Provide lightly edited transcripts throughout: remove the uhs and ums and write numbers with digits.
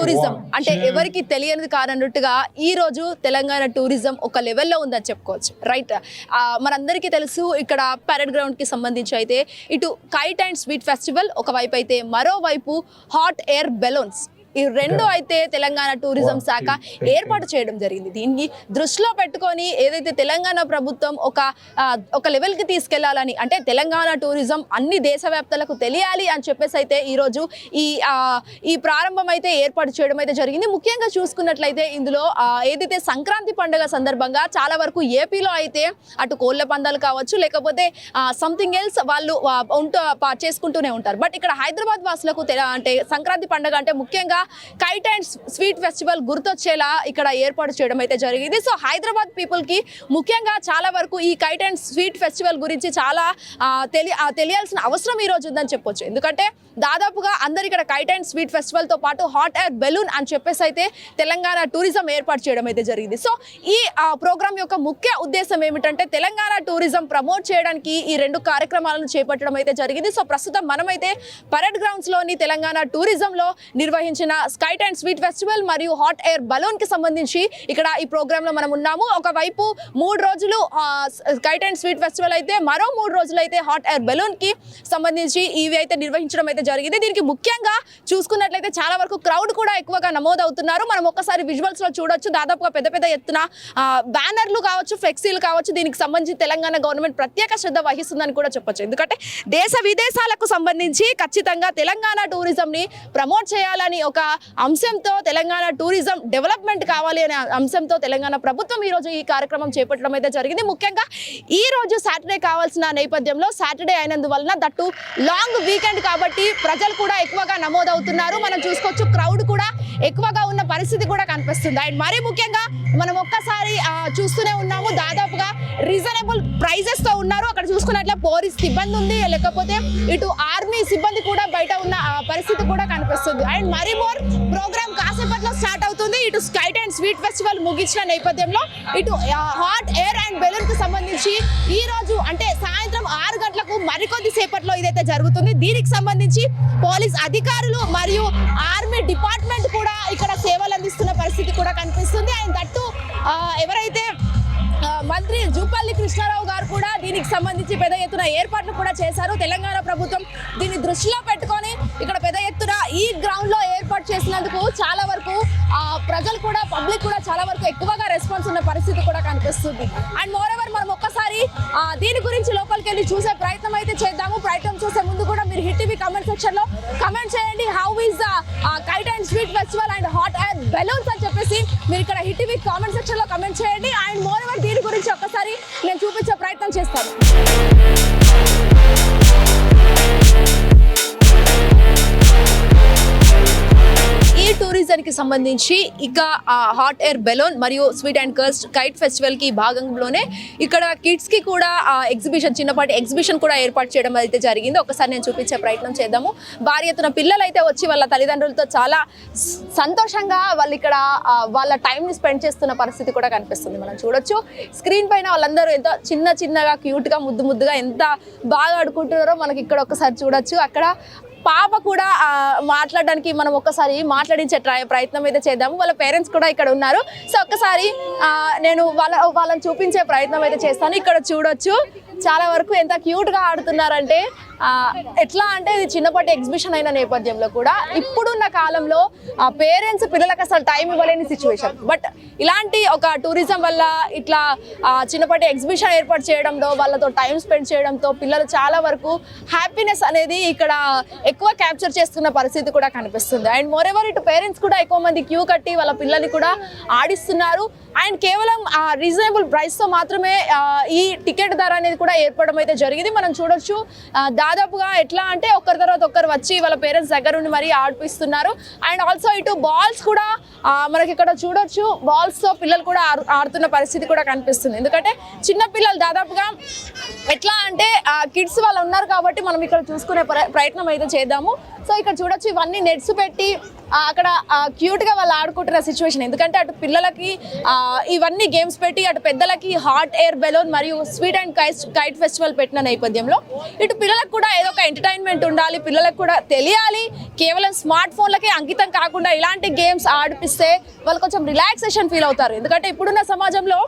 Tourism అంటే ఎవరికి తెలియనిది కానట్టుగా ఈ రోజు తెలంగాణ టూరిజం ఒక లెవెల్లో ఉందని చెప్పుకోవచ్చు, రైట్? మనందరికీ తెలుసు ఇక్కడ పరేడ్ గ్రౌండ్ కి సంబంధించి అయితే ఇటు కైట్ అండ్ స్వీట్ ఫెస్టివల్ ఒకవైపు అయితే మరోవైపు హాట్ ఎయిర్ బెలూన్స్, ఈ రెండు అయితే తెలంగాణ టూరిజం శాఖ ఏర్పాటు చేయడం జరిగింది. దీన్ని దృష్టిలో పెట్టుకొని ఏదైతే తెలంగాణ ప్రభుత్వం ఒక లెవెల్కి తీసుకెళ్లాలని, అంటే తెలంగాణ టూరిజం అన్ని దేశవ్యాప్తలకు తెలియాలి అని చెప్పేసి అయితే ఈరోజు ఈ ప్రారంభం అయితే ఏర్పాటు చేయడం అయితే జరిగింది. ముఖ్యంగా చూసుకున్నట్లయితే ఇందులో ఏదైతే సంక్రాంతి పండుగ సందర్భంగా చాలా వరకు ఏపీలో అయితే అటు కోళ్ల పందాలు కావచ్చు లేకపోతే సంథింగ్ ఎల్స్ వాళ్ళు చేసుకుంటూనే ఉంటారు. బట్ ఇక్కడ హైదరాబాద్ వాసులకు అంటే సంక్రాంతి పండుగ అంటే ముఖ్యంగా కైట్ అండ్ స్వీట్ ఫెస్టివల్ గుర్తొచ్చేలా ఇక్కడ ఏర్పాటు చేయడం అయితే జరిగింది. సో హైదరాబాద్ పీపుల్ కి ముఖ్యంగా చాలా వరకు ఈ కైట్ అండ్ స్వీట్ ఫెస్టివల్ గురించి చాలా తెలియాల్సిన అవసరం ఈ రోజు ఉందని చెప్పొచ్చు. ఎందుకంటే దాదాపుగా అందరు ఇక్కడ కైట్ అండ్ స్వీట్ ఫెస్టివల్ తో పాటు హాట్ ఎయిర్ బెలూన్ అని చెప్పేసి అయితే తెలంగాణ టూరిజం ఏర్పాటు చేయడం అయితే జరిగింది. సో ఈ ప్రోగ్రామ్ యొక్క ముఖ్య ఉద్దేశం ఏమిటంటే తెలంగాణ టూరిజం ప్రమోట్ చేయడానికి ఈ రెండు కార్యక్రమాలను చేపట్టడం అయితే జరిగింది. సో ప్రస్తుతం మనమైతే పరేడ్ గ్రౌండ్స్ లోని తెలంగాణ టూరిజం లో నిర్వహించిన కైట్ అండ్ స్వీట్ ఫెస్టివల్ మరియు హాట్ ఎయిర్ బలూన్ కి సంబంధించి ఇక్కడ ఈ ప్రోగ్రామ్ లో మనం ఉన్నాము. ఒకవైపు 3 రోజులు కైట్ అండ్ స్వీట్ ఫెస్టివల్ అయితే మరో 3 రోజులు అయితే హాట్ ఎయిర్ బలూన్ కి సంబంధించి ఇవి అయితే నిర్వహించడం అయితే జరిగింది. దీనికి ముఖ్యంగా చూసుకున్నట్లయితే చాలా వరకు క్రౌడ్ కూడా ఎక్కువగా నమోదవుతున్నారు. మనం ఒక్కసారి విజువల్స్ లో చూడొచ్చు, దాదాపుగా పెద్ద ఎత్తున బ్యానర్లు కావచ్చు, ఫ్లెక్సీలు కావచ్చు, దీనికి సంబంధించి తెలంగాణ గవర్నమెంట్ ప్రత్యేక శ్రద్ధ వహిస్తుందని కూడా చెప్పొచ్చు. ఎందుకంటే దేశ విదేశాలకు సంబంధించి ఖచ్చితంగా తెలంగాణ టూరిజం ని ప్రమోట్ చేయాలని ఒక అంశంతో తెలంగాణ టూరిజం డెవలప్మెంట్ కావాలి అనే అంశంతో తెలంగాణ ప్రభుత్వం ఈ రోజు ఈ కార్యక్రమం చేపట్టడం అయితే జరిగింది. ముఖ్యంగా ఈ రోజు సాటర్డే కావాల్సిన నేపథ్యంలో సాటర్డే అయినందువలన దట్టు లాంగ్ వీకెండ్ కాబట్టి ప్రజలు కూడా ఎక్కువగా నమోదవుతున్నారు. మనం చూసుకోవచ్చు క్రౌడ్ కూడా ఎక్కువగా ఉన్న పరిస్థితి కూడా కనిపిస్తుంది. అండ్ మరీ ముఖ్యంగా మనం ఒక్కసారి చూస్తూనే ఉన్నాము, దాదాపుగా రీజనబుల్ ప్రైజెస్ తో ఉన్నారు. అక్కడ చూసుకున్నట్లే పోలీస్ సిబ్బంది ఉంది, లేకపోతే ఇటు ఆర్మీ సిబ్బంది కూడా బయట ఉన్న పరిస్థితి కూడా కనిపిస్తుంది. అండ్ మరీ మోర్ ప్రోగ్రామ్ కాసేపట్లో స్టార్ట్ అవుతుంది. ఇటు కైట్ అండ్ స్వీట్ ఫెస్టివల్ ముగించిన నేపథ్యంలో ఇటు హాట్ ఎయిర్ అండ్ బెలూన్ కి సంబంధించి ఈ రోజు అంటే సాయంత్రం 6 గంటలకు మరికొద్ది సేపట్లో ఇదైతే జరుగుతుంది. దీనికి సంబంధించి పోలీస్ అధికారులు మరియు ఆర్మీ డిపార్ట్మెంట్ కూడా ఇక్కడ సేవలు అందిస్తున్న పరిస్థితి కూడా కనిపిస్తుంది. అండ్ దట్టు ఎవరైతే మంత్రి జూపల్లి కృష్ణారావు గారు కూడా దీనికి సంబంధించి పెద్ద ఎత్తున ఏర్పాట్లు కూడా చేశారు. తెలంగాణ ప్రభుత్వం దీన్ని దృష్టిలో పెట్టుకొని ఇక్కడ పెద్ద ఎత్తున ఈ గ్రౌండ్ లో ఏర్పాటు చేసినందుకు చాలా వరకు ప్రజలు కూడా పబ్లిక్ కూడా చాలా వరకు ఎక్కువగా రెస్పాన్స్ ఉన్న పరిస్థితి కూడా కనిపిస్తుంది. అండ్ మోరెవర్ మనం ఒక్కసారి దీని గురించి లోపలికి వెళ్ళి చూసే ప్రయత్నం అయితే చేద్దాము. ప్రయత్నం చూసే ముందు కూడా మీరు హిట్ టీవీ కమెంట్ సెక్షన్ లో కమెంట్ చేయండి, how is the kite and sweet festival and hot air balloons అని చెప్పేసి మీరు ఇక్కడ హిట్ టీవీ కామెంట్ సెక్షన్ లో కమెంట్ చేయండి. అండ్ మోరెవర్ దీని గురించి ఒక్కసారి నేను చూపించే ప్రయత్నం చేస్తాను. ఈ టూరిజంకి సంబంధించి ఇక హాట్ ఎయిర్ బెలూన్ మరియు స్వీట్ అండ్ కైట్ ఫెస్టివల్ కి భాగంలోనే ఇక్కడ కిడ్స్ కి కూడా ఎగ్జిబిషన్, చిన్నపాటి ఎగ్జిబిషన్ కూడా ఏర్పాటు చేయడం అయితే జరిగింది. ఒకసారి నేను చూపించే ప్రయత్నం చేద్దాము. భారీ ఎత్తున పిల్లలు అయితే వచ్చి వాళ్ళ తల్లిదండ్రులతో చాలా సంతోషంగా వాళ్ళు ఇక్కడ వాళ్ళ టైంని స్పెండ్ చేస్తున్న పరిస్థితి కూడా కనిపిస్తుంది. మనం చూడొచ్చు స్క్రీన్ పైన వాళ్ళందరూ ఎంత చిన్నగా క్యూట్గా ముద్దుగా ఎంత బాగా ఆడుకుంటున్నారో మనకి ఇక్కడ ఒకసారి చూడొచ్చు. అక్కడ పాప కూడా మాట్లాడడానికి మనం ఒక్కసారి మాట్లాడించే ప్రయత్నం అయితే చేద్దాము. వాళ్ళ పేరెంట్స్ కూడా ఇక్కడ ఉన్నారు. సో ఒక్కసారి నేను వాళ్ళని చూపించే ప్రయత్నం అయితే చేస్తాను. ఇక్కడ చూడొచ్చు చాలా వరకు ఎంత క్యూట్గా ఆడుతున్నారంటే ఎట్లా అంటే ఇది చిన్నపాటి ఎగ్జిబిషన్ అయిన నేపథ్యంలో కూడా ఇప్పుడున్న కాలంలో పేరెంట్స్ పిల్లలకు అసలు టైం ఇవ్వలేని సిచ్యువేషన్. బట్ ఇలాంటి ఒక టూరిజం వల్ల ఇట్లా చిన్నపాటి ఎగ్జిబిషన్ ఏర్పాటు చేయడంతో వాళ్ళతో టైం స్పెండ్ చేయడంతో పిల్లలు చాలా వరకు హ్యాపీనెస్ అనేది ఇక్కడ ఎక్కువ క్యాప్చర్ చేస్తున్న పరిస్థితి కూడా కనిపిస్తుంది. అండ్ మోరెవర్ ఇటు పేరెంట్స్ కూడా ఎక్కువ మంది క్యూ కట్టి వాళ్ళ పిల్లల్ని కూడా ఆడిస్తున్నారు. అండ్ కేవలం రీజనబుల్ ప్రైస్తో మాత్రమే ఈ టికెట్ ధర అనేది కూడా ఏర్పడడం అయితే జరిగింది. మనం చూడొచ్చు దాదాపుగా ఎట్లా అంటే ఒకరి తర్వాత ఒకరు వచ్చి వాళ్ళ పేరెంట్స్ దగ్గర నుండి మరీ ఆడిపిస్తున్నారు. అండ్ ఆల్సో ఇటు బాల్స్ కూడా మనకి ఇక్కడ చూడొచ్చు, బాల్స్తో పిల్లలు కూడా ఆడుతున్న పరిస్థితి కూడా కనిపిస్తుంది. ఎందుకంటే చిన్న పిల్లలు దాదాపుగా ఎట్లా అంటే కిడ్స్ వాళ్ళు ఉన్నారు కాబట్టి మనం ఇక్కడ చూసుకునే ప్రయత్నం అయితే చేద్దాము. సో ఇక్కడ చూడొచ్చు ఇవన్నీ నెట్స్ పెట్టి అక్కడ క్యూట్ గా వాళ్ళు ఆడుకుంటున్న సిచ్యువేషన్. ఎందుకంటే అటు పిల్లలకి ఇవన్నీ గేమ్స్ పెట్టి అటు పెద్దలకి హాట్ ఎయిర్ బెలూన్ మరియు స్వీట్ అండ్ కైట్ ఫెస్టివల్ పెట్టిన నేపథ్యంలో ఇటు పిల్లలకు కూడా ఏదో ఒక ఎంటర్టైన్మెంట్ ఉండాలి, పిల్లలకు కూడా తెలియాలి. కేవలం స్మార్ట్ ఫోన్లకే అంకితం కాకుండా ఇలాంటి గేమ్స్ ఆడిపిస్తే వాళ్ళు కొంచెం రిలాక్సేషన్ ఫీల్ అవుతారు. ఎందుకంటే ఇప్పుడున్న సమాజంలో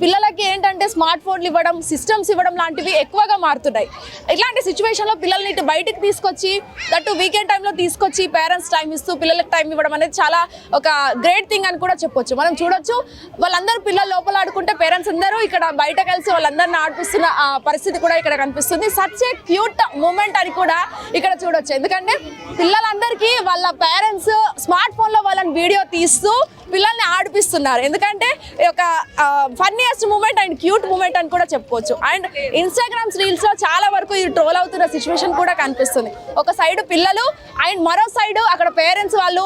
పిల్లలకి ఏంటంటే స్మార్ట్ ఫోన్లు ఇవ్వడం, సిస్టమ్స్ ఇవ్వడం లాంటివి ఎక్కువగా మారుతున్నాయి. ఇట్లాంటి సిచ్యువేషన్లో పిల్లల్ని ఇటు బయటికి తీసుకొచ్చి దట్టు వీకెండ్ టైంలో తీసుకొచ్చి పేరెంట్స్ టైం ఇస్తూ పిల్లలకి టైం ఇవ్వడం అనేది చాలా ఒక గ్రేట్ థింగ్ అని కూడా చెప్పొచ్చు. మనం చూడొచ్చు వాళ్ళందరూ పిల్లలు లోపల ఆడుకుంటే పేరెంట్స్ అందరూ ఇక్కడ బయట కలిసి వాళ్ళందరిని ఆడిపిస్తున్న పరిస్థితి కూడా ఇక్కడ కనిపిస్తుంది. సచ్ ఏ క్యూట్ మూమెంట్ అని కూడా ఇక్కడ చూడొచ్చు. ఎందుకంటే పిల్లలందరికీ వాళ్ళ పేరెంట్స్ స్మార్ట్ ఫోన్లో వాళ్ళని వీడియో తీస్తూ పిల్లల్ని ఆడిపిస్తున్నారు. ఎందుకంటే ఒక funniest moment and cute moment అని కూడా చెప్పుకోవచ్చు. అండ్ ఇన్స్టాగ్రామ్స్ రీల్స్ లో చాలా వరకు ఇది ట్రోల్ అవుతున్న సిచ్యువేషన్ కూడా కనిపిస్తుంది. ఒక సైడ్ పిల్లలు అండ్ మరో సైడ్ అక్కడ పేరెంట్స్ వాళ్ళు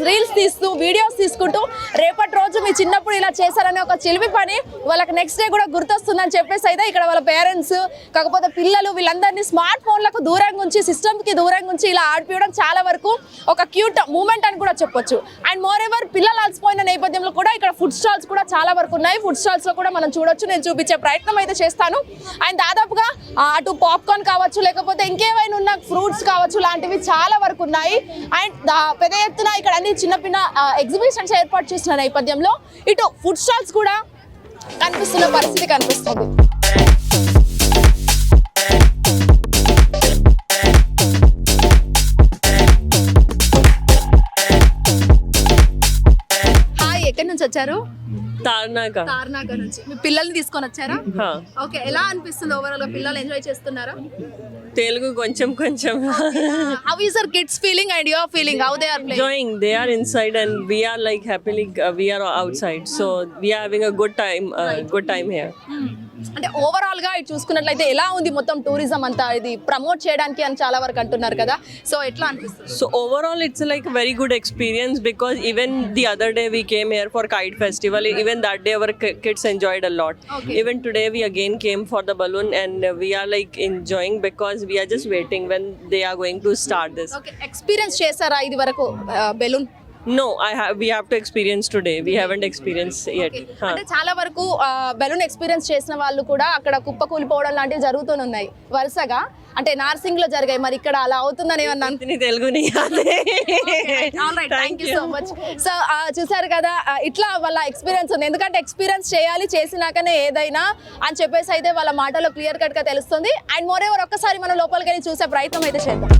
రీల్స్ తీస్తూ వీడియోస్ తీసుకుంటూ రేపటి రోజు మీ చిన్నప్పుడు ఇలా చేశారనే ఒక చిలిపి పని వాళ్ళకి నెక్స్ట్ డే కూడా గుర్తొస్తుందని చెప్పేసి అయితే ఇక్కడ వాళ్ళ పేరెంట్స్ కాకపోతే పిల్లలు వీళ్ళందరినీ స్మార్ట్ ఫోన్లకు దూరంగా ఉంచి సిస్టమ్కి దూరంగా ఉంచి ఇలా ఆడిపించడం చాలా వరకు ఒక క్యూట్ మూమెంట్ అని కూడా చెప్పొచ్చు. అండ్ మోర్ ఎవర్ పిల్లలు అలసిపోయిన నేపథ్యంలో కూడా ఇక్కడ ఫుడ్ స్టాల్స్ కూడా చాలా వరకు ఉన్నాయి. ఫుడ్ స్టాల్స్ లో కూడా మనం చూడొచ్చు, నేను చూపించే ప్రయత్నం అయితే చేస్తాను. అండ్ దాదాపుగా అటు పాప్కార్న్ కావచ్చు లేకపోతే ఇంకేమైనా ఉన్న ఫ్రూట్స్ కావచ్చు లాంటివి చాలా వరకు ఉన్నాయి. అండ్ పెద్ద ఎత్తున ఇక్కడ అన్ని చిన్న చిన్న ఎగ్జిబిషన్స్ ఏర్పాటు చేసిన నేపథ్యంలో ఇటు ఫుడ్ స్టాల్స్ కూడా కనిపిస్తున్న పరిస్థితి కనిపిస్తుంది. ఎక్కడి నుంచి వచ్చారు? తార్నాక నుంచి. మీ పిల్లల్ని తీసుకొని వచ్చారా? ఓకే, ఎలా అనిపిస్తుంది ఓవరాల్ గా? పిల్లలు ఎంజాయ్ చేస్తున్నారా? Telugu కొంచెం How is your kids feeling and your feeling? How they are playing? enjoying. They are inside and we are like happily we are outside, so we are having a good time here. అంటే overall గా ఇది చూసుకున్నట్లయితే ఎలా ఉంది మొత్తం tourism అంతా ఇది promote చేయడానికి అని చాలా వరకు అంటున్నారు కదా, సో ఎట్లా అనిపిస్తుంది? So overall it's like a very good experience because even the other day we came here for kite festival. Even that day our kids enjoyed a lot. Okay. Even today we again came for the balloon and we are like enjoying because we are just waiting when they are going to start this. Okay, experience చేశారా ఇది వరకు balloon? No, we have to experience today. We haven't experienced yet. అంటే చాలా వరకు balloon experience చేసిన వాళ్ళు కూడా అక్కడ కుప్ప కూలిపోవడం లాంటివి జరుగుతున్నాయి వరుసగా. అంటే నార్సింగ్ లో జరిగాయి, మరి ఇక్కడ అలా అవుతుందని ఏమన్నా? తెలుగుని thank you so much. So చూసారు కదా, ఇట్లా వాళ్ళ ఎక్స్పీరియన్స్ ఉంది. ఎందుకంటే ఎక్స్పీరియన్స్ చేయాలి, చేసినాకనే ఏదైనా అని చెప్పేసి అయితే వాళ్ళ మాటలో క్లియర్ కట్ గా తెలుస్తుంది. అండ్ మోర్ ఎవర్ ఒక్కసారి మనం లోపలికి వెళ్ళి చూసే ప్రయత్నం అయితే చేద్దాం.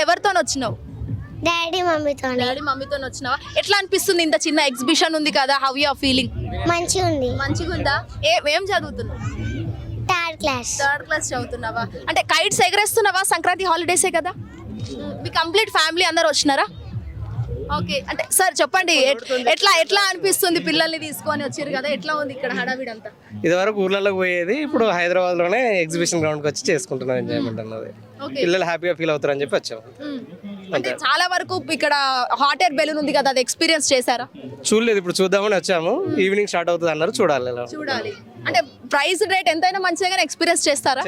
ఎవరితో వచ్చినావు? డాడీ మమ్మీతో వచ్చినావా? ఎట్లా అనిపిస్తుంది? ఇంత చిన్న ఎగ్జిబిషన్ ఉంది కదా, హౌ యు ఆర్ ఫీలింగ్? మంచిగా ఉందా? ఏం చదువుతున్నావు? థర్డ్ క్లాస్ చదువుతున్నావా? అంటే కైట్స్ ఎగరేస్తున్నావా? సంక్రాంతి హాలిడేసే కదా, మీ కంప్లీట్ ఫ్యామిలీ అందరు వచ్చినారా? ఓకే, అంటే సార్ చెప్పండి, ఎట్లా అనిపిస్తుంది? పిల్లల్ని తీసుకొని వచ్చారు కదా, ఎట్లా ఉంది ఇక్కడ హడావిడి అంతా? ఇదివరకు ఊర్లలో పోయేది, ఇప్పుడు హైదరాబాద్ లోనే ఎగ్జిబిషన్ గ్రౌండ్ కి వచ్చి చేసుకుంటున్నాం ఎంజాయ్మెంట్ అన్నది. పిల్లలు హ్యాపీగా ఫీల్ అవుతారు అని చెప్పి వచ్చాము. అంటే చాలా వరకు ఇక్కడ హాట్ ఎయిర్ బెలూన్ ఉంది కదా, అది ఎక్స్పీరియన్స్ చేశారా? చూడలేదు, ఇప్పుడు చూద్దామని వచ్చాము. ఈవినింగ్ స్టార్ట్ అవుతుంది అన్నారు, చూడాలి. అంటే ప్రైస్ రేట్ ఎంతైనా మంచిగా ఎక్స్పీరియన్స్ చేస్తారా?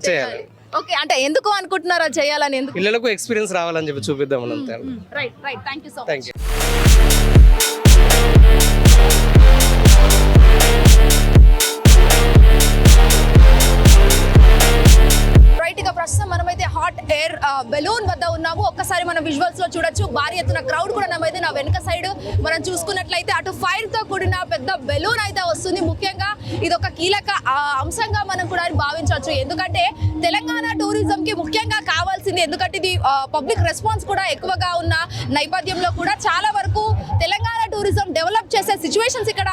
చేయాలి. ఓకే, అంటే ఎందుకు అనుకుంటున్నారా చేయాలని? ఎందుకు? పిల్లలకు ఎక్స్పీరియన్స్ రావాలని చెప్పి చూపిద్దామని అంతే. Right, thank you so much. Thank you. ప్రస్తుతం మనమైతే హాట్ ఎయిర్ బెలూన్ వద్ద ఉన్నాము. ఒక్కసారి మనం విజువల్స్ లో చూడొచ్చు, భారీ ఎత్తున క్రౌడ్ కూడా నమైతే నా వెనుక సైడ్ మనం చూసుకున్నట్లయితే అటు ఫైర్ తో కూడిన పెద్ద బెలూన్ అయితే వస్తుంది. ముఖ్యంగా ఇది ఒక కీలక అంశంగా మనం కూడా భావించవచ్చు. ఎందుకంటే తెలంగాణ టూరిజం కి ముఖ్యంగా కావాల్సింది, ఎందుకంటే ఇది పబ్లిక్ రెస్పాన్స్ కూడా ఎక్కువగా ఉన్న నేపథ్యంలో కూడా చాలా వరకు తెలంగాణ టూరిజం డెవలప్ చేసే సిచ్యువేషన్స్ ఇక్కడ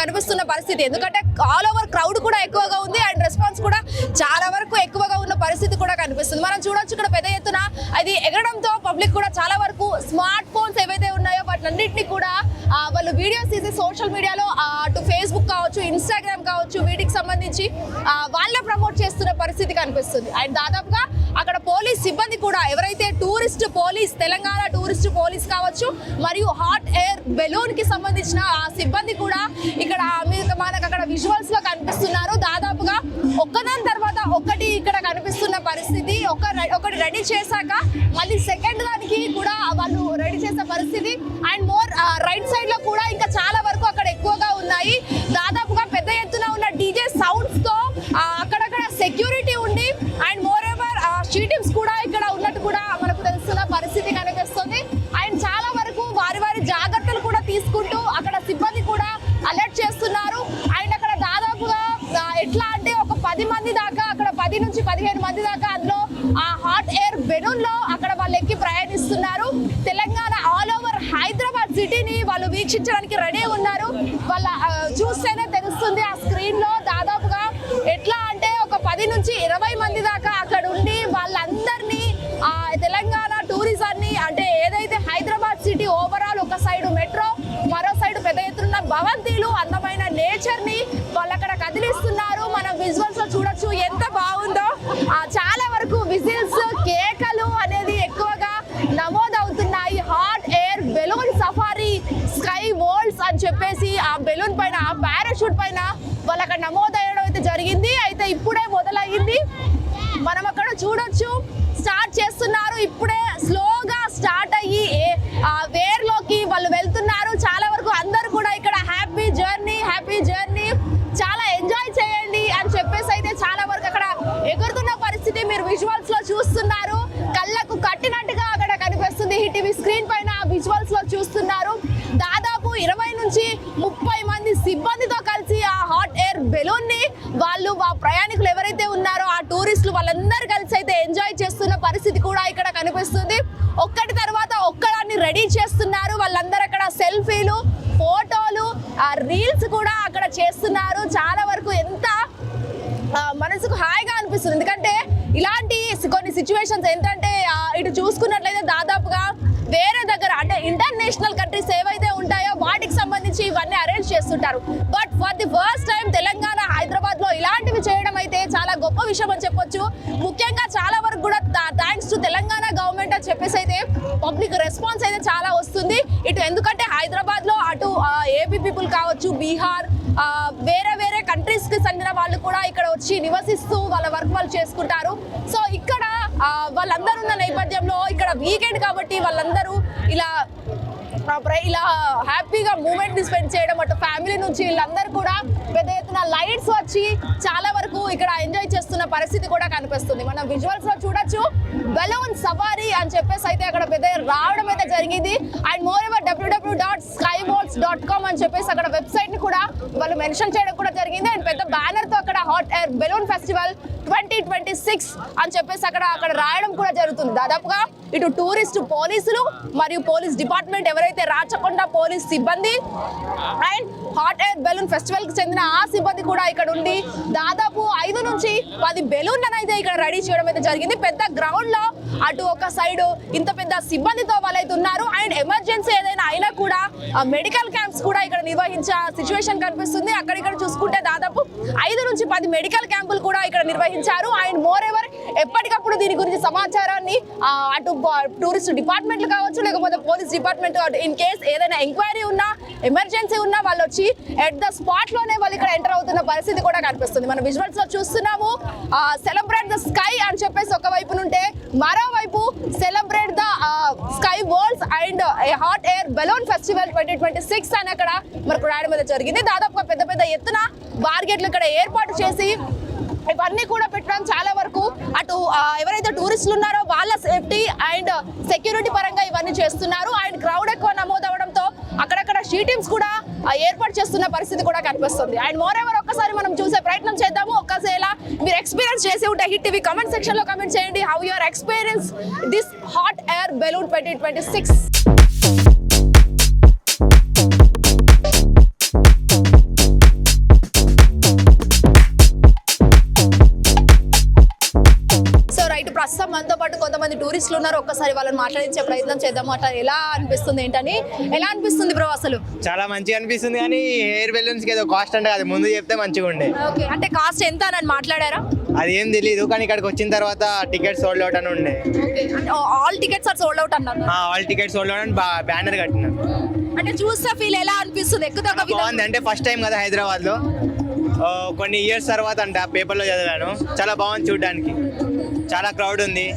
కనిపిస్తున్న పరిస్థితి. ఎందుకంటే ఆల్ ఓవర్ క్రౌడ్ కూడా ఎక్కువగా ఉంది అండ్ రెస్పాన్స్ కూడా చాలా వరకు ఎక్కువగా ఉన్న పరిస్థితి కూడా కనిపిస్తుంది. మనం చూడొచ్చు ఇక్కడ పెద్ద ఎత్తున అది ఎగరడంతో పబ్లిక్ కూడా చాలా వరకు స్మార్ట్ ఫోన్స్ ఏవైతే ఉన్నాయో వాటినన్నింటినీ కూడా వాళ్ళు వీడియోస్ తీసి సోషల్ మీడియాలో అటు ఫేస్బుక్ కావచ్చు, ఇన్స్టాగ్రామ్ కావచ్చు, వీటికి సంబంధించి వాళ్ళే ప్రమోట్ చేస్తున్న పరిస్థితి కనిపిస్తుంది. అండ్ దాదాపుగా అక్కడ పోలీస్ సిబ్బంది కూడా ఎవరైతే tourist police, Telangana tourist police కావచ్చు, మరియు హాట్ ఎయిర్ బెలూన్ కి సంబంధించిన ఆ సిబ్బంది కూడా ఇక్కడ మనకు అక్కడ విజువల్స్ లో కనిపిస్తున్నారు. దాదాపుగా ఒక్కదాని తర్వాత ఒకటి ఇక్కడ కనిపిస్తున్న పరిస్థితి. ఒకటి రెడీ చేశాక మళ్ళీ సెకండ్ దానికి కూడా వాళ్ళు రెడీ చేసే పరిస్థితి. అండ్ మోర్ రైట్ సైడ్ లో కూడా ఇంకా చాలా వరకు అక్కడ ఎక్కువగా ఉన్నాయి. దాదాపుగా పెద్ద ఎత్తున ఉన్న డీజే సౌండ్స్ తో అక్కడక్కడ సెక్యూరిటీ ఉండి and more ever street teams కూడా ఇక్కడ ఉన్నట్టు కూడా మనకు తెలుస్తున్న పరిస్థితి కనిపిస్తుంది. అండ్ చాలా వరకు వారి జాగ్రత్తలు కూడా తీసుకుంటూ అక్కడ సిబ్బంది కూడా అలర్ట్ చేస్తున్నారు. అండ్ అక్కడ దాదాపుగా ఎట్లా అంటే ఒక 10 మంది దాకా, అక్కడ 10 నుంచి 15 మంది దాకా అందులో ఆ హాట్ ఎయిర్ బెలూన్ లో అక్కడ వాళ్ళు ఎక్కి ప్రయాణిస్తున్నారు. తెలంగాణ ఆల్ ఓవర్ హైదరాబాద్ సిటీని వాళ్ళు వీక్షించడానికి రెడీ ఉన్నారు. వాళ్ళ చూస్తేనే తెలుస్తుంది ఆ స్క్రీన్ లో. దాదాపుగా ఎట్లా అంటే ఒక 10 నుంచి 20 మంది దాకా అక్కడ ఉండి వాళ్ళందరినీ ఆ తెలంగాణ టూరిజాన్ని, అంటే ఏదైతే హైదరాబాద్ సిటీ ఓవరాల్ ఒక సైడ్ మెట్రో, మరో సైడ్ పెద్ద ఎత్తున భవంతిలు, అందమైన నేచర్ ని వాళ్ళు అక్కడ కదిలిస్తున్నారు. మనం విజువల్స్ లో చూడొచ్చు ఎంత బాగుందో. చాలా వరకు విజిల్స్, కేకలు అనేది ఎక్కువగా నమోదవుతున్నాయి. Hot air balloon safari sky world's అని చెప్పేసి ఆ బెలూన్ పైన, ఆ పారాషూట్ పైన వాళ్ళు అక్కడ నమోదయ్యడం అయితే జరిగింది. అయితే ఇప్పుడే మొదలయ్యింది. మనం అక్కడ చూడొచ్చు స్టార్ట్ చేస్తున్నారు. ఇప్పుడే స్లోగా స్టార్ట్ అయ్యి వేర్లోకి వాళ్ళు వెళ్తున్నారు. చాలా వరకు అందరూ కూడా ఇక్కడ హ్యాపీ జర్నీ చాలా ఎంజాయ్ చేయండి అని చెప్పేసి అయితే చాలా వరకు అక్కడ ఎగురుతున్న పరిస్థితి మీరు విజువల్స్ లో చూస్తున్నారు. కళ్ళకు కట్టినట్టుగా అక్కడ కనిపిస్తుంది. టీవీ స్క్రీన్ పైన విజువల్స్ లో చూస్తున్నారు. దాదాపు 20 నుంచి 30 మంది సిబ్బందితో కలిసి ఆ హాట్ ఎయిర్ బెలూన్ ని వాళ్ళు ఆ ప్రయాణికులు ఎవరైతే ఉన్నారో ఆ టూరిస్టులు వాళ్ళందరూ కలిసి అయితే ఎంజాయ్ చేస్తున్న పరిస్థితి కూడా ఇక్కడ కనిపిస్తుంది. ఒక్కటి తర్వాత ఒక్కదాన్ని రెడీ చేస్తున్నారు. వాళ్ళందరూ అక్కడ సెల్ఫీలు, ఫోటోలు, రీల్స్ కూడా అక్కడ చేస్తున్నారు. చాలా వరకు ఎంత మనసుకు హాయిగా అనిపిస్తుంది. ఎందుకంటే ఇలాంటి కొన్ని సిచ్యువేషన్స్ ఏంటంటే ఇటు చూసుకున్నట్లయితే దాదాపుగా వేరే దగ్గర, అంటే ఇంటర్నేషనల్ కంట్రీస్ ఏవైతే ఉంటాయో వాటికి సంబంధించి ఇవన్నీ అరేంజ్ చేస్తుంటారు. But for the first time Telangana Hyderabad లో ఇలాంటివి చేయడం అయితే చాలా గొప్ప విషయం అని చెప్పొచ్చు. ముఖ్యంగా చాలా వరకు కూడా థ్యాంక్స్ టు తెలంగాణ గవర్నమెంట్ అని చెప్పేసి అయితే పబ్లిక్ రెస్పాన్స్ అయితే చాలా వస్తుంది ఇటు. ఎందుకంటే హైదరాబాద్ లో అటు ఏపీ పీపుల్ కావచ్చు, బీహార్, వేరే కంట్రీస్ కి చెందిన వాళ్ళు కూడా ఇక్కడ వచ్చి నివసిస్తూ వాళ్ళ వర్క్ వాళ్ళు చేసుకుంటారు. సో ఇక్కడ వాళ్ళందరూ ఉన్న నేపథ్యంలో ఇక్కడ వీకెండ్ కాబట్టి వాళ్ళందరూ ఇలా హ్యాపీగా మూమెంట్ ని స్పెండ్ చేయడం, అటు ఫ్యామిలీ నుంచి వీళ్ళందరూ కూడా పెద్ద ఎత్తున లైట్స్ వచ్చి చాలా వరకు ఇక్కడ ఎంజాయ్ చేస్తున్న పరిస్థితి కూడా కనిపిస్తుంది. మనం విజువల్స్ లో చూడొచ్చు బెలూన్ సవారీ అని చెప్పేసి అయితే అక్కడ పెద్ద రావడం అయితే జరిగింది. అండ్ మోర్ ఎవర్ www.skyworlds.com అని చెప్పేసి అక్కడ వెబ్సైట్ ని కూడా వాళ్ళు మెన్షన్ చేయడం కూడా జరిగింది. అండ్ పెద్ద బ్యానర్ తో అక్కడ హాట్ ఎయిర్ బెలూన్ ఫెస్టివల్ 2026 అని చెప్పేసి అక్కడ రాయడం కూడా జరుగుతుంది. దాదాపుగా ఇటు టూరిస్ట్ పోలీసులు మరియు పోలీస్ డిపార్ట్మెంట్ ఎవరైతే రాచకొండ పోలీస్ సిబ్బంది and hot air balloon festival కి చెందిన ఆ సిబ్బంది కూడా ఇక్కడ ఉండి దాదాపు 5 నుంచి 10 బెలూన్లను అయితే ఇక్కడ రెడీ చేయడం అయితే జరిగింది. పెద్ద గ్రౌండ్ లో అటు ఒక సైడ్ ఇంత పెద్ద సిబ్బందితో వాళ్ళైతే ఉన్నారు. అండ్ ఎమర్జెన్సీ ఏదైనా అయినా కూడా మెడికల్ క్యాంప్స్ కూడా ఇక్కడ నిర్వహించే సిచ్యువేషన్ కనిపిస్తుంది. అక్కడిక్కడ చూసుకుంటే దాదాపు 5 నుంచి 10 మెడికల్ క్యాంపులు కూడా ఇక్కడ నిర్వహించారు. అండ్ మోర్ ఎవర్ ఎప్పటికప్పుడు దీని గురించి సమాచారాన్ని అటు టూరిస్ట్ డిపార్ట్మెంట్లు కావచ్చు, లేకపోతే పోలీస్ డిపార్ట్మెంట్ ఇన్ కేస్ ఏదైనా ఎంక్వైరీ ఉన్నా, ఎమర్జెన్సీ ఉన్నా వాళ్ళు వచ్చి ఎట్ ద స్పాట్ లోనే వాళ్ళు ఇక్కడ ఎంటర్ అవుతున్న పరిస్థితి కూడా కనిపిస్తుంది. మనం విజువల్స్ లో చూస్తున్నాము. సెలబ్రేట్ ద స్కై అని చెప్పేసి ఒక వైపు నుంటే, మరోవైపు celebrate the sky world's and hot air balloon festival 2026 అని అక్కడ మనకు రాయడం మీద జరిగింది. దాదాపుగా పెద్ద ఎత్తున బార్గెట్లు ఇక్కడ ఏర్పాటు చేసి ఇవన్నీ కూడా పెట్టడం చాలా వరకు అటు ఎవరైతే టూరిస్టులు ఉన్నారో వాళ్ళ సేఫ్టీ అండ్ సెక్యూరిటీ పరంగా ఇవన్నీ చేస్తున్నారు. అండ్ క్రౌడ్ ఎక్కువ నమోదవడంతో అక్కడక్కడ స్ట్రీట్ టీమ్స్ కూడా ఏర్పాటు చేస్తున్న పరిస్థితి కూడా కనిపిస్తుంది. అండ్ మోర్ ఎవర్ ఒక్కసారి మనం చూసే ప్రయత్నం చేద్దాము. ఒక్కసారి మీరు ఎక్స్పీరియన్స్ చేసి ఉంటే హిట్ టీవీ కామెంట్ సెక్షన్ లో కామెంట్ చేయండి. How your experience this hot air balloon 2026. టూరిస్టులు ఉన్నారు, ఒక్కసారి వాళ్ళని మాట్లాడించే ప్రయత్నం చేద్దాము. అట్లా ఎలా అనిపిస్తుంది ఏంటని, ఎలా అనిపిస్తుంది బ్రో అసలు? చాలా మంచిగా అనిపిస్తుంది, కానీ హెయిర్ బెలూన్స్ కి ఏదో కాస్ట్ అంటే అది ముందు చెప్తే మంచిగా ఉండే. ఓకే, అంటే కాస్ట్ ఎంత అని మాట్లాడారా? అది ఏం తెలియదు, కానీ ఇక్కడికి వచ్చిన తర్వాత టికెట్స్ సోల్డ్ అవుట్ అని ఉండే. ఓకే, అంటే all tickets are sold out అన్నారు. ఆల్ టికెట్స్ సోల్డ్ అవుట్ అని బ్యానర్ కట్టిన. అంటే చూస్తే ఫీల్ ఎలా అనిపిస్తుంది? ఎక్కువ బాగుంది, అంటే ఫస్ట్ టైం కదా హైదరాబాద్ లో, కొన్ని ఇయర్స్ తర్వాత అంట పేపర్లో చదివాను. చాలా బాగుంది చూడడానికి, చాలా క్రౌడ్ ఉంది,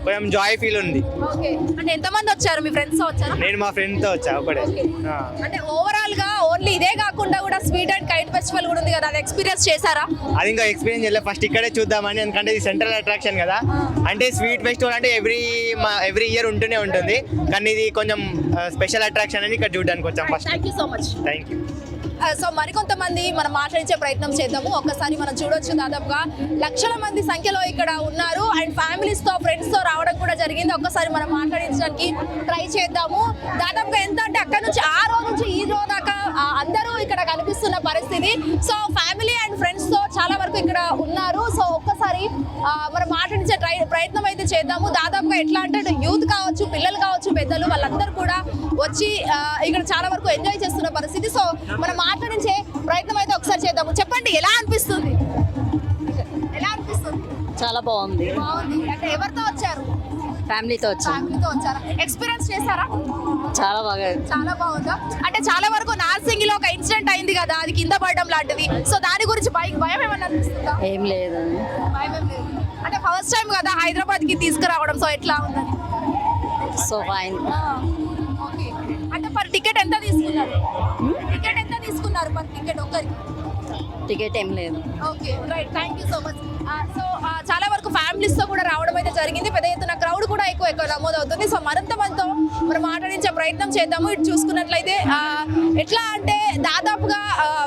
కొంచెం జాయ్ ఫీల్ ఉంది. ఓకే, అంటే ఎంతమంది వచ్చారు? మీ ఫ్రెండ్స్ వచ్చారా? నేను మా ఫ్రెండ్ తో వచ్చా ఒకటే. అంటే ఓవరాల్ గా ఓన్లీ ఇదే కాకుండా కూడా స్వీట్ అండ్ కైట్ ఫెస్టివల్ కూడా ఉంది కదా, అది ఎక్స్పీరియన్స్ చేశారా? అది ఇంకా ఎక్స్పీరియన్స్ చేయలేదు, ఫస్ట్ ఇక్కడే చూద్దామని. ఎందుకంటే ఇది సెంట్రల్ అట్రాక్షన్ కదా. అంటే స్వీట్ ఫెస్టివల్ అంటే ఎవ్రీ ఇయర్ ఉంటూనే ఉంటుంది, కానీ ఇది కొంచెం స్పెషల్ అట్రాక్షన్ అని ఇక్కడ చూడడానికి వచ్చాం first. Thank you so much. Thank you. So మరికొంతమంది మనం మాట్లాడించే ప్రయత్నం చేద్దాము. ఒక్కసారి మనం చూడొచ్చు, దాదాపుగా లక్షల మంది సంఖ్యలో ఇక్కడ ఉన్నారు అండ్ ఫ్యామిలీస్ తో ఫ్రెండ్స్ తో రావడం కూడా జరిగింది. ఒక్కసారి మనం మాట్లాడించడానికి ట్రై చేద్దాము. దాదాపుగా ఎంత అంటే అక్కడ నుంచి ఆ రోజు నుంచి ఈ రోజు దాకా అందరూ ఇక్కడ కనిపిస్తున్న పరిస్థితి. సో ఫ్యామిలీ అండ్ ఫ్రెండ్స్ తో చాలా వరకు ఇక్కడ ఉన్నారు. సో ఒక్కసారి మనం మాట్లాడించే ప్రయత్నం అయితే చేద్దాము. దాదాపుగా ఎట్లా అంటే యూత్ కావచ్చు, పిల్లలు కావచ్చు, పెద్దలు వాళ్ళందరూ కూడా వచ్చి ఇక్కడ చాలా వరకు ఎంజాయ్ చేస్తున్న పరిస్థితి. సో మనం మాట్లాడించే ప్రయత్నం అయితే ఒకసారి చేద్దాము. చెప్పండి, ఎలా అనిపిస్తుంది? ఎలా అనిపిస్తుంది? చాలా బాగుంది. బాగుంది. అంటే ఎవరితో వచ్చారు? ఫ్యామిలీతో వచ్చాను. ఫ్యామిలీతో వచ్చారా? ఎక్స్పీరియన్స్ చేశారా? చాలా బాగా. చాలా బాగుందా? అంటే చాలా వరకు నార్సింగ్ లో ఒక ఇన్సిడెంట్ అయింది కదా, అది కింద పడడం లాంటిది. సో దాని గురించి భయం ఏమన్నా అనిపిస్తుందా? ఏం లేదు. భయం ఏం లేదు. అంటే ఫస్ట్ టైం కదా హైదరాబాద్ కి తీసుకురావడం, సో ఎట్లా ఉందని? So fine. ఓకే, అంటే పర్ టికెట్ ఎంత తీసుకున్నారు? టికెట్ ఎంత తీసుకున్నారు పర్ టికెట్ ఒక్కరికి? టికెట్ ఏం లేదు. Okay, right, thank you so much. So చాలా వరకు ఫ్యామిలీస్ తో కూడా రావడం అయితే జరిగింది. పెద్ద ఎత్తున క్రౌడ్ కూడా ఎక్కువ నమోదవుతుంది. సో మరింత మనతో మనం మాట్లాడించే ప్రయత్నం చేద్దాము. ఇటు చూసుకున్నట్లయితే ఎట్లా అంటే దాదాపుగా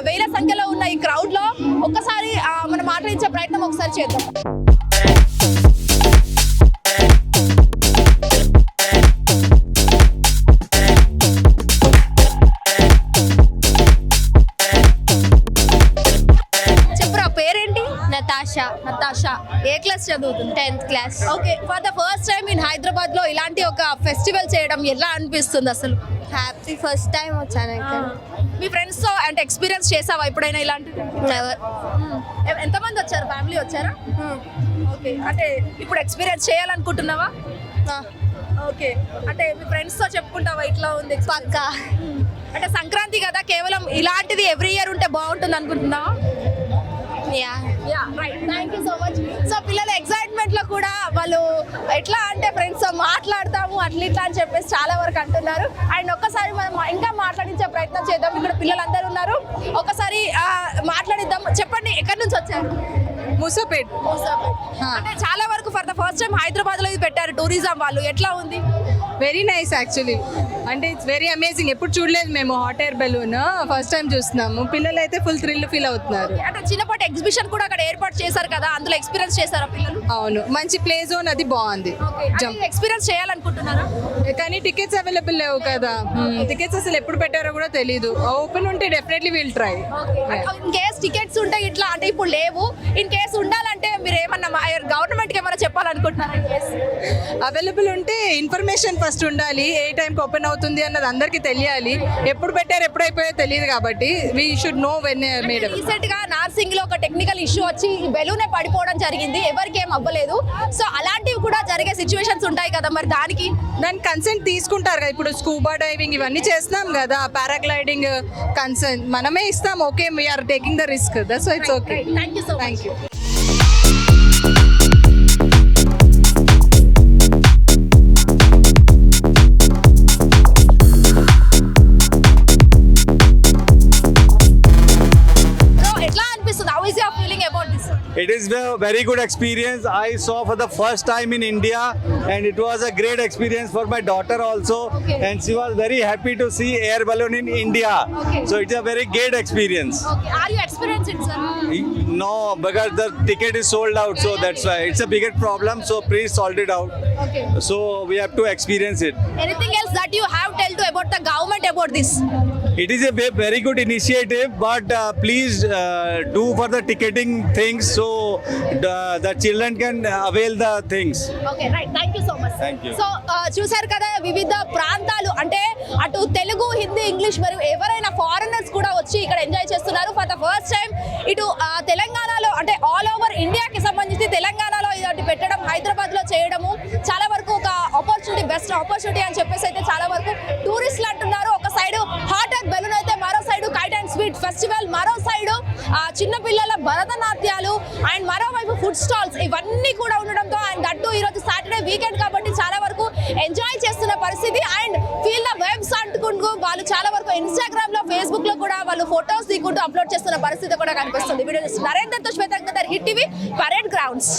వేల సంఖ్యలో ఉన్న ఈ క్రౌడ్ లో ఒక్కసారి మనం మాట్లాడించే ప్రయత్నం ఒకసారి చేద్దాం. నతాషా ఏ క్లాస్ చదువుతుంది? 10th class. Okay, for the first time in Hyderabad లో ఇలాంటి ఒక ఫెస్టివల్ చేయడం ఎలా అనిపిస్తుంది అసలు? హ్యాపీ ఫస్ట్ టైం వచ్చాను ఇక్కడ. మీ ఫ్రెండ్స్ తో అంటే ఎక్స్పీరియన్స్ చేసావా ఎప్పుడైనా ఇలాంటిది? నెవర్. ఎంతమంది వచ్చారు? ఫ్యామిలీ వచ్చారా? ఓకే, అంటే ఇప్పుడు ఎక్స్పీరియన్స్ చేయాలనుకుంటున్నావా? ఓకే, అంటే మీ ఫ్రెండ్స్ తో చెప్పుకుంటావా ఇట్లా ఉంది? పక్కా. అంటే సంక్రాంతి కదా, కేవలం ఇలాంటిది ఎవ్రీ ఇయర్ ఉంటే బాగుంటుంది అనుకుంటున్నావా? Yeah, right, thank you so much. So పిల్లల ఎక్సైట్మెంట్ లో కూడా వాళ్ళు ఎట్లా అంటే ఫ్రెండ్స్ తో మాట్లాడతాము అట్లా ఇట్లా అని చెప్పేసి చాలా వరకు అంటున్నారు. అండ్ ఒక్కసారి మనం ఇంకా మాట్లాడించే ప్రయత్నం చేద్దాం. ఇక్కడ పిల్లలందరూ ఉన్నారు, ఒకసారి మాట్లాడిద్దాం. చెప్పండి, ఎక్కడి నుంచి వచ్చారు? మూసాపేట్. అంటే చాలా వరకు for the first time Hyderabad లో ఇది పెట్టారు టూరిజం వాళ్ళు, ఎట్లా ఉంది? Very nice actually. అంటే ఇట్స్ వెరీ అమేజింగ్. ఎప్పుడు చూడలేదు మేము hot air balloon, first time చూస్తున్నాము. పిల్లలు అయితే ఫుల్ థ్రిల్ ఫీల్ అవుతున్నారు. అంటే చిన్నపాటి ఎగ్జిబిషన్ కూడా అక్కడ ఏర్పాటు చేశారు కదా, అందులో ఎక్స్పీరియన్స్ చేశారా పిల్లలు? అవును, మంచి ప్లే జోన్ అది బాగుంది. జంప్ ఎక్స్పీరియన్స్ చేయాలనుకుంటున్నారా? కానీ టికెట్స్ అవైలబుల్ లేవు కదా. టికెట్స్ అసలు ఎప్పుడు పెట్టారో కూడా తెలీదు. ఓపెన్ ఉంటే definitely will try. In case tickets ఉంటే ఇట్లా అంటే ఇప్పుడు లేవు, ఇన్ కేస్ ఉండాలంటే మీరు ఏమన్నా గవర్నమెంట్ కి ఏమైనా చెప్పాలనుకుంటున్నారా? అవైలబుల్ ఉంటే ఇన్ఫర్మేషన్ ఫస్ట్ ఉండాలి. ఏ టైంకి ఓపెన్ అవుతుంది అన్నది అందరికీ తెలియాలి. ఎప్పుడు పెట్టారు ఎప్పుడు అయిపోయో తెలియదు కాబట్టి we should know when made. Recent గా నార్సింగ్ లో ఒక టెక్నికల్ ఇష్యూ వచ్చి బెలూనే పడిపోవడం జరిగింది, ఎవరికి ఏం అవ్వలేదు. సో అలాంటివి కూడా జరిగే సిచ్యువేషన్స్ ఉంటాయి కదా, మరి దానికి కన్సెంట్ తీసుకుంటారు కదా. ఇప్పుడు స్కూబా డైవింగ్ ఇవన్నీ చేస్తున్నాం కదా, పారాగ్లైడింగ్ కన్సెంట్ మనమే ఇస్తాం. Okay, we're taking the risk, that's why it's okay. Thank you so much. Thank you. It is a very good experience. I saw for the first time in India, and it was a great experience for my daughter also. Okay. And she was very happy to see air balloon in India. Okay. So it's a very great experience. Okay, are you experienced it, sir? No, because the ticket is sold out, so that's why it's a bigger problem. So please sort it out. Okay. So we have to experience it. Anything else that you have tell to about the government about this? It is a very good initiative, but please do for the ticketing things so the children can avail the things. Okay right, thank you so much. Thank you. So చూసారు కదా, వివిధ ప్రాంతాలు అంటే అటు Telugu, Hindi, English మరియు ఎవరైనా foreigners కూడా వచ్చి ఇక్కడ ఎంజాయ్ చేస్తున్నారు. ఫర్ ద ఫస్ట్ టైం ఇటు తెలంగాణలో అంటే ఆల్ ఓవర్ ఇండియాకి సంబంధించి తెలంగాణలో ఇలాంటి పెట్టడం, హైదరాబాద్లో చేయడము చాలా వరకు ఒక ఆపర్చునిటీ, బెస్ట్ ఆపర్చునిటీ అని చెప్పేసి అయితే చాలా వరకు టూరిస్టులు అంటున్నారు. ఒక సైడ్ హాట్ అండ్ బెలూన్ అయితే, మరో side kite and sweet festival, మరో సైడ్ చిన్నపిల్లల భరతనాట్యాలు అండ్ మరోవైపు ఫుడ్ స్టాల్స్ ఇవన్నీ కూడా ఉండడంతో అండ్ దట్టు ఈరోజు సాటర్డే వీకెండ్ కాబట్టి చాలా వరకు ఎంజాయ్ చేస్తున్న పరిస్థితి. అండ్ ఫీల్ ద వెబ్స్ అంటుకుంటూ వాళ్ళు చాలా వరకు ఇన్స్టాగ్రామ్ లో, ఫేస్బుక్ లో కూడా వాళ్ళు ఫొటోస్ దిగుంటూ అప్లోడ్ చేస్తున్న పరిస్థితి కూడా కనిపిస్తుంది. వీడియో నరేందర్తో Shweta, hit TV, parade grounds.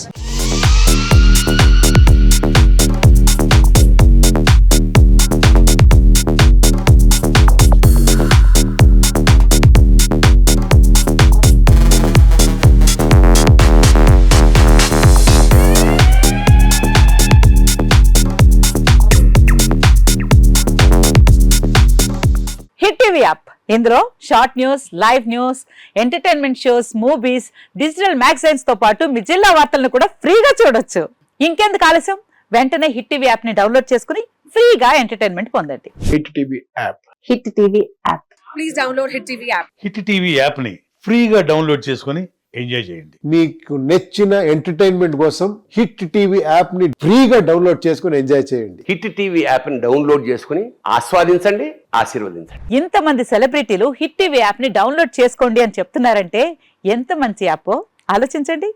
Hit TV app, ఇందులో short news, live news, entertainment shows, movies, digital magazines తో పాటు మీ జిల్లా వార్తలను కూడా ఫ్రీగా చూడొచ్చు. ఇంకెందుకు ఆలస్యం, వెంటనే హిట్ టీవీ యాప్ ని డౌన్లోడ్ చేసుకుని ఫ్రీగా ఎంటర్టైన్మెంట్ పొందండి. Hit TV app. Hit TV app. Please download hit TV app. Hit TV యాప్ని ఫ్రీగా డౌన్లోడ్ చేసుకొని ఎంజాయ్ చేయండి. మీకు నచ్చిన ఎంటర్టైన్మెంట్ కోసం హిట్ టీవీ యాప్ ని ఫ్రీగా డౌన్లోడ్ చేసుకుని ఎంజాయ్ చేయండి. హిట్ టీవీ యాప్ని డౌన్లోడ్ చేసుకుని ఆస్వాదించండి, ఆశీర్వదించండి. ఇంతమంది సెలబ్రిటీలు హిట్ టీవీ యాప్ ని డౌన్లోడ్ చేసుకోండి అని చెప్తున్నారంటే ఎంత మంచి యాప్ ఆలోచించండి.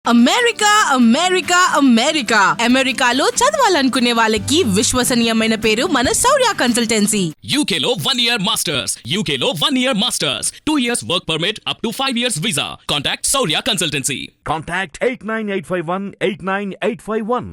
అమెరికా అమెరికా అమెరికా అమెరికాలో చదవాలనుకునే వాళ్ళకి విశ్వసనీయమైన పేరు మన శౌర్య కన్సల్టెన్సీ. UK లో 1 year masters, UK లో 1 year masters, 2 years work permit up to 5 years visa. Contact Saurya Consultancy. Contact 89851 89851.